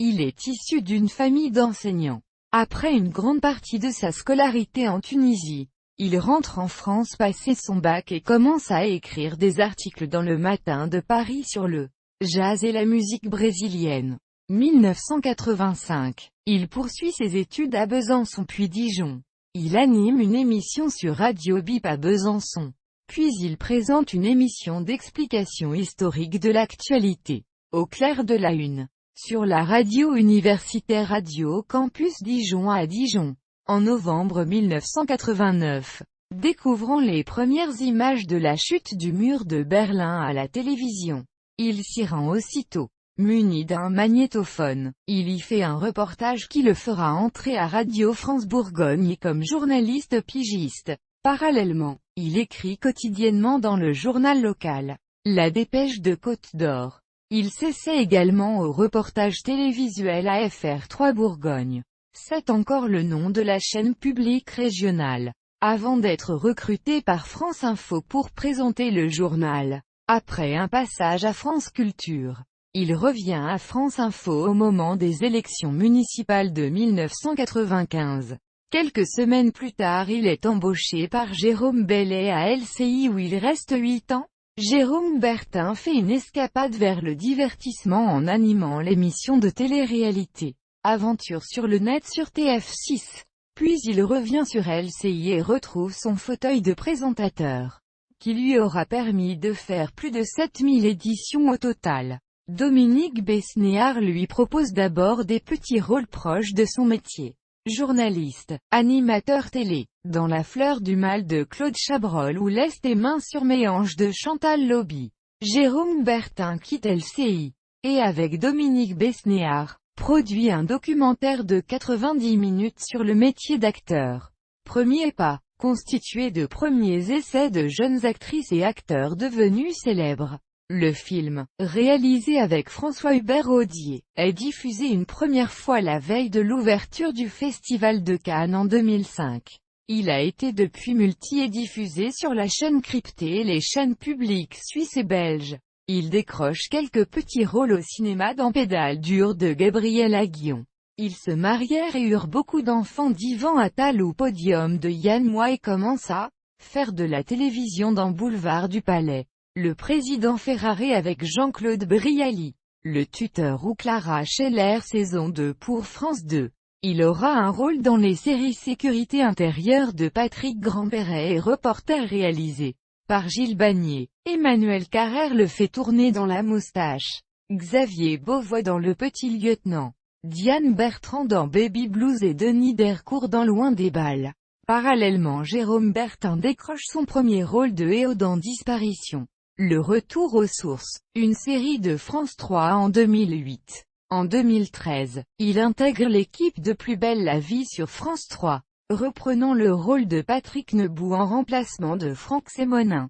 Il est issu d'une famille d'enseignants. Après une grande partie de sa scolarité en Tunisie, il rentre en France passer son bac et commence à écrire des articles dans Le Matin de Paris sur le jazz et la musique brésilienne. 1985. Il poursuit ses études à Besançon puis Dijon. Il anime une émission sur Radio Bip à Besançon. Puis il présente une émission d'explication historique de l'actualité, au clair de la Une, sur la radio universitaire Radio Campus Dijon à Dijon. En novembre 1989, découvrant les premières images de la chute du mur de Berlin à la télévision, il s'y rend aussitôt. Muni d'un magnétophone, il y fait un reportage qui le fera entrer à Radio France Bourgogne comme journaliste pigiste. Parallèlement, il écrit quotidiennement dans le journal local, La Dépêche de Côte d'Or. Il s'essaie également au reportage télévisuel à FR3 Bourgogne. C'est encore le nom de la chaîne publique régionale, avant d'être recruté par France Info pour présenter le journal. Après un passage à France Culture, il revient à France Info au moment des élections municipales de 1995. Quelques semaines plus tard il est embauché par Jérôme Bellet à LCI où il reste 8 ans. Jérôme Bertin fait une escapade vers le divertissement en animant l'émission de télé-réalité Aventure sur le net sur TF6. Puis il revient sur LCI et retrouve son fauteuil de présentateur, qui lui aura permis de faire plus de 7000 éditions au total. Dominique Besnéard lui propose d'abord des petits rôles proches de son métier. Journaliste, animateur télé, dans La Fleur du Mal de Claude Chabrol ou Laisse tes mains sur mes hanches de Chantal Lobby. Jérôme Bertin quitte LCI, et avec Dominique Besnéard, produit un documentaire de 90 minutes sur le métier d'acteur. Premier pas, constitué de premiers essais de jeunes actrices et acteurs devenus célèbres. Le film, réalisé avec François-Hubert Audier, est diffusé une première fois la veille de l'ouverture du Festival de Cannes en 2005. Il a été depuis multi-diffusé sur la chaîne cryptée et les chaînes publiques suisses et belges. Il décroche quelques petits rôles au cinéma dans Pédale dure de Gabriel Aguillon. Ils se marièrent et eurent beaucoup d'enfants d'Yvan Attal ou Podium de Yann Moix et commence à faire de la télévision dans Boulevard du Palais, Le Président Ferrari avec Jean-Claude Brialy, Le Tuteur ou Clara Scheller saison 2 pour France 2. Il aura un rôle dans les séries Sécurité intérieure de Patrick Grandperret et Reporter réalisé par Gilles Bagné. Emmanuel Carrère le fait tourner dans La Moustache. Xavier Beauvois dans Le Petit Lieutenant. Diane Bertrand dans Baby Blues et Denis Dercourt dans Loin des balles. Parallèlement Jérôme Bertin décroche son premier rôle de héros dans Disparition. Le retour aux sources, une série de France 3 en 2008. En 2013, il intègre l'équipe de Plus belle la vie sur France 3, reprenant le rôle de Patrick Nebou en remplacement de Franck Sémonin.